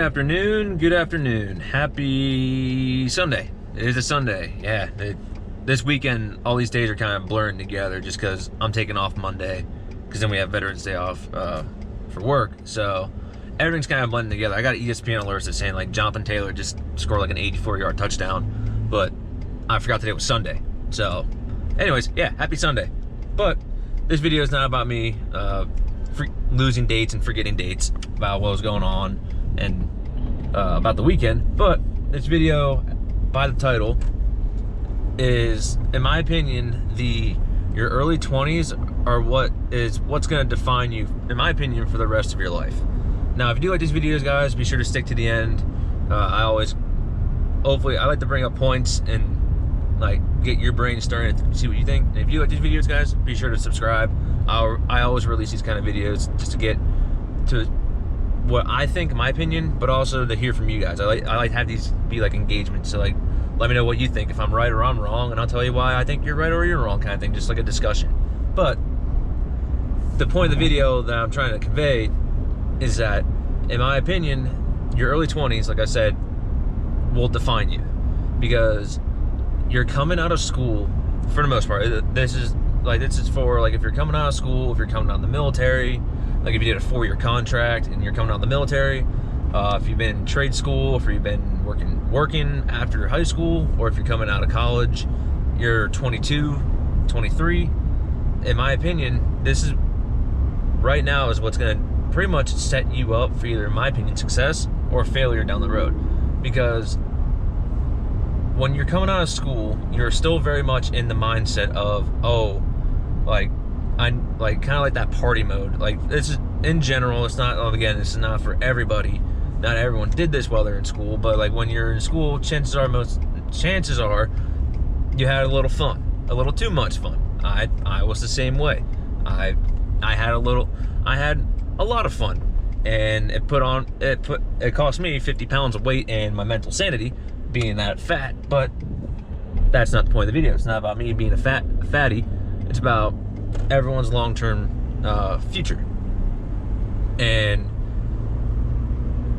Good afternoon. Happy Sunday. It is a Sunday. Yeah, this weekend, all these days are kind of blurring together just because I'm taking off Monday because then we have Veterans Day off for work. So everything's kind of blending together. I got ESPN alerts that's saying like Jonathan Taylor just scored like an 84-yard touchdown, but I forgot today was Sunday. So anyways, yeah, happy Sunday. But this video is not about me losing dates and forgetting dates about what was going on and about the weekend, but this video, by the title, is, in my opinion, your early 20s are what's going to define you, in my opinion, for the rest of your life. Now, if you do like these videos, guys, be sure to stick to the end. I like to bring up points and like get your brain starting to see what you think. And if you like these videos, guys, be sure to subscribe. I always release these kind of videos just to get to what I think, in my opinion, but also to hear from you guys. I like to have these be like engagement. So like, let me know what you think, if I'm right or I'm wrong, and I'll tell you why I think you're right or you're wrong, kind of thing, just like a discussion. But the point of the video that I'm trying to convey is that, in my opinion, your early 20s, like I said, will define you, because you're coming out of school for the most part. This is for like if you're coming out of school, if you're coming out of the military. Like if you did a 4-year contract and you're coming out of the military, if you've been in trade school, if you've been working after high school, or if you're coming out of college, you're 22, 23. In my opinion, this is right now is what's going to pretty much set you up for either, in my opinion, success or failure down the road. Because when you're coming out of school, you're still very much in the mindset of, I'm like kind of like that party mode. Like, this is in general, it's not, again, this is not for everybody. Not everyone did this while they're in school, but like when you're in school, chances are you had a little fun, a little too much fun. I was the same way. I had a lot of fun, and it cost me 50 pounds of weight and my mental sanity being that fat. But that's not the point of the video. It's not about me being a fatty. It's about everyone's long-term future. And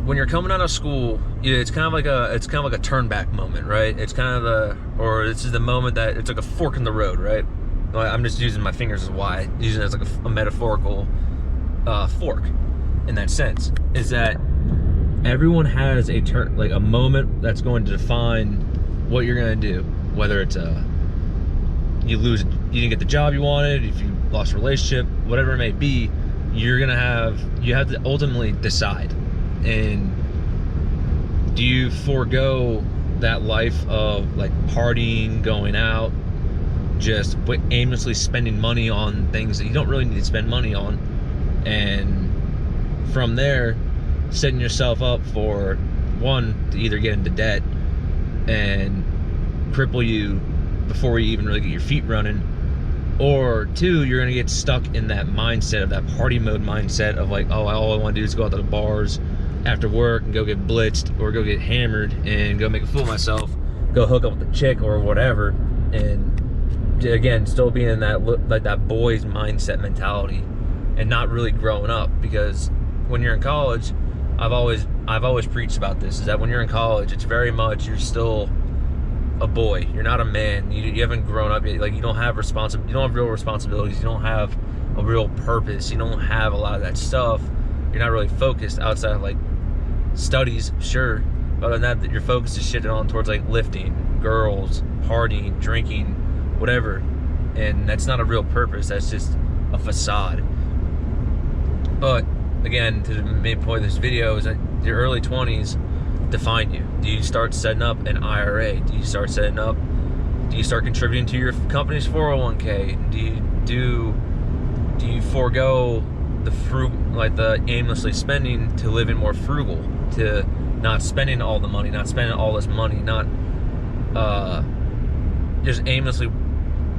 when you're coming out of school, it's kind of like a turn back moment, right? It's kind of this is the moment that it's like a fork in the road, right? I'm just using my fingers as why, using it as like a metaphorical fork in that sense. Is that everyone has a turn, like a moment that's going to define what you're going to do, whether it's you didn't get the job you wanted, if you lost a relationship, whatever it may be, you have to ultimately decide. And do you forego that life of like partying, going out, just aimlessly spending money on things that you don't really need to spend money on, and from there setting yourself up for, one, to either get into debt and cripple you before you even really get your feet running, or two, you're gonna get stuck in that mindset, of that party mode mindset of like, oh, all I want to do is go out to the bars after work and go get blitzed or go get hammered and go make a fool of myself, go hook up with a chick or whatever, and again, still being in that like that boys mindset mentality and not really growing up. Because when you're in college, I've always preached about this, is that when you're in college, it's very much you're still a boy. You're not a man. You haven't grown up yet. Like, you don't have real responsibilities. You don't have a real purpose. You don't have a lot of that stuff. You're not really focused outside of like studies, sure. Other than that, your focus is shifted on towards like lifting, girls, partying, drinking, whatever. And that's not a real purpose. That's just a facade. But again, to the main point of this video is that your early 20s define you. Do you start setting up an IRA? Do you start contributing to your company's 401k? Do you forego the aimlessly spending to live in more frugal, to not spending all the money, not spending all this money, not just aimlessly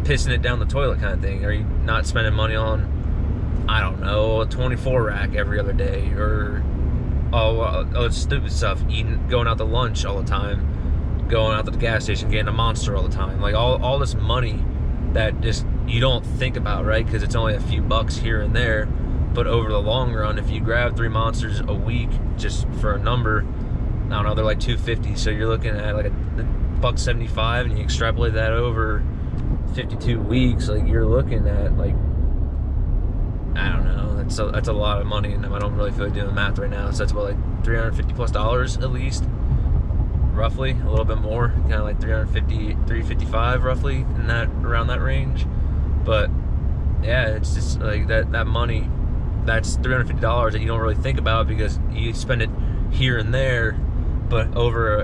pissing it down the toilet kind of thing? Are you not spending money on, I don't know, a 24 rack every other day, or stupid stuff, going out to lunch all the time, going out to the gas station, getting a Monster all the time, like all this money that just you don't think about, right? Because it's only a few bucks here and there, But over the long run, if you grab 3 monsters a week, just for a number, I don't know, they're like $2.50. So you're looking at like $1.75, and you extrapolate that over 52 weeks, like you're looking at like, I don't know, that's a lot of money, and I don't really feel like doing the math right now. So that's about like $350+ at least, roughly, a little bit more, kind of like 355 roughly, in that, around that range. But yeah, it's just like that money, that's $350 that you don't really think about because you spend it here and there, but over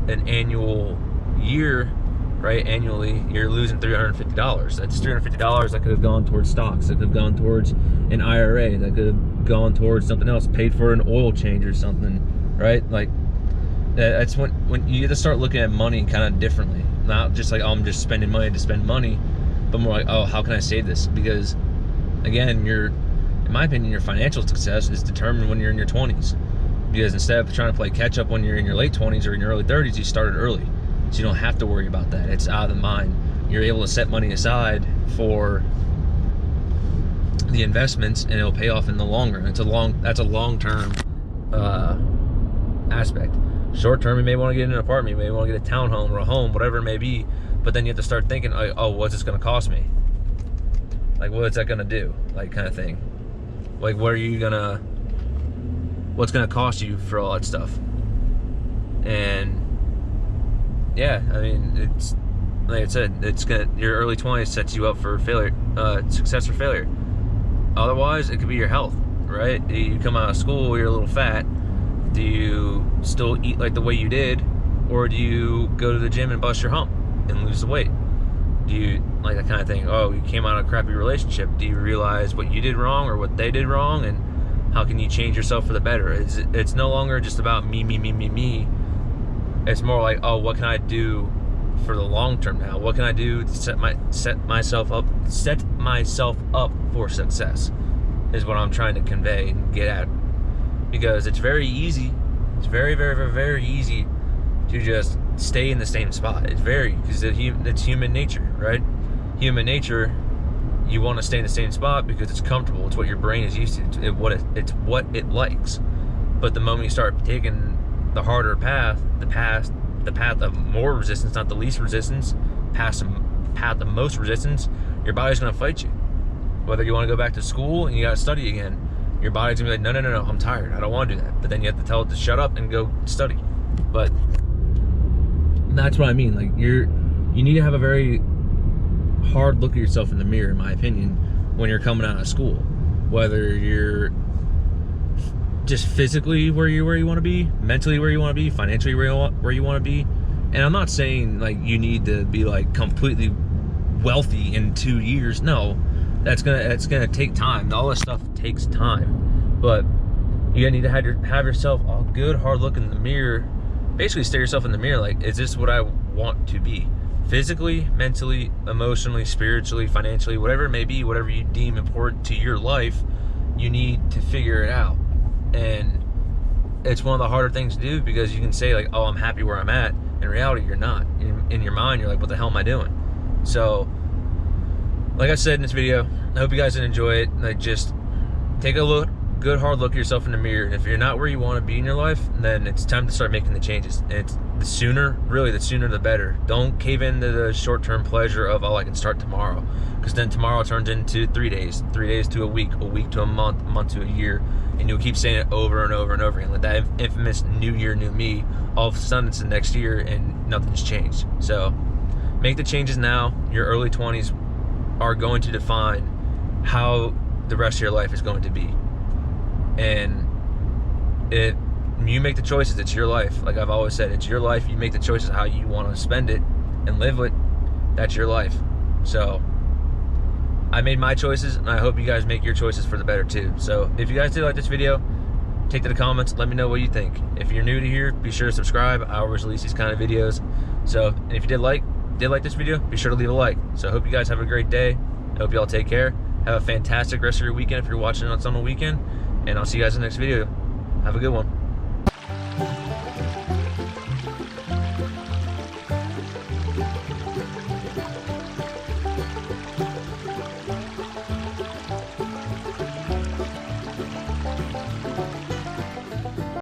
an annual year, right, annually, you're losing $350. That's $350 that could have gone towards stocks, that could have gone towards an IRA, that could have gone towards something else, paid for an oil change or something, right? Like, that's when you have to start looking at money kind of differently. Not just like, oh, I'm just spending money to spend money, but more like, oh, how can I save this? Because again, in my opinion, your financial success is determined when you're in your 20s. Because instead of trying to play catch up when you're in your late 20s or in your early 30s, you started early. So you don't have to worry about that. It's out of the mind. You're able to set money aside for the investments, and it'll pay off in the long run. That's a long-term aspect. Short term, you may want to get an apartment, you may want to get a townhome or a home, whatever it may be. But then you have to start thinking, like, oh, what's this going to cost me? Like, what's that going to do? Like, kind of thing. Like, what's going to cost you for all that stuff? And yeah, I mean, it's like I said, your early 20s sets you up for failure, success or failure. Otherwise, it could be your health, right? You come out of school, you're a little fat. Do you still eat like the way you did, or do you go to the gym and bust your hump and lose the weight? Do you, like, that kind of thing? Oh, you came out of a crappy relationship. Do you realize what you did wrong or what they did wrong, and how can you change yourself for the better? It's no longer just about me. It's more like, oh, what can I do for the long term now? What can I do to set myself up for success? Is what I'm trying to convey and get at. Because it's very easy. It's very, very, very, very easy to just stay in the same spot. Because it's human nature, right? Human nature, you want to stay in the same spot because it's comfortable. It's what your brain is used to. It's what it likes. But the moment you start taking the harder path, the path of more resistance, not the least resistance, path of most resistance, your body's gonna fight you. Whether you want to go back to school and you gotta study again, your body's gonna be like, no, I'm tired, I don't want to do that. But then you have to tell it to shut up and go study. But that's what I mean. Like, you need to have a very hard look at yourself in the mirror, in my opinion, when you're coming out of school. Whether you're just physically where you want to be, mentally where you want to be, financially where you want to be. And I'm not saying like you need to be like completely wealthy in 2 years. No, that's gonna take time. All this stuff takes time. But you need to have yourself a good hard look in the mirror. Basically, stare yourself in the mirror. Like, is this what I want to be? Physically, mentally, emotionally, spiritually, financially, whatever it may be, whatever you deem important to your life, you need to figure it out. And it's one of the harder things to do, because you can say like, oh, I'm happy where I'm at. In reality, you're not. In your mind, you're like, what the hell am I doing? So, like I said in this video, I hope you guys did enjoy it. Like, just take a good hard look at yourself in the mirror. And if you're not where you want to be in your life, then it's time to start making the changes. And it's the sooner the better. Don't cave into the short-term pleasure of, oh, I can start tomorrow. Because then tomorrow turns into 3 days, 3 days to a week to a month, a month to a year. And you'll keep saying it over and over and over again. Like that infamous new year, new me. All of a sudden it's the next year and nothing's changed. So make the changes now. Your early 20s are going to define how the rest of your life is going to be. And you make the choices. It's your life. Like I've always said, it's your life. You make the choices how you want to spend it and live it. That's your life. So I made my choices, and I hope you guys make your choices for the better too. So if you guys did like this video, take to the comments, let me know what you think. If you're new to here, be sure to subscribe. I always release these kind of videos. So, and if you did like this video, be sure to leave a like. So I hope you guys have a great day. I hope you all take care. Have a fantastic rest of your weekend if you're watching on the weekend. And I'll see you guys in the next video. Have a good one.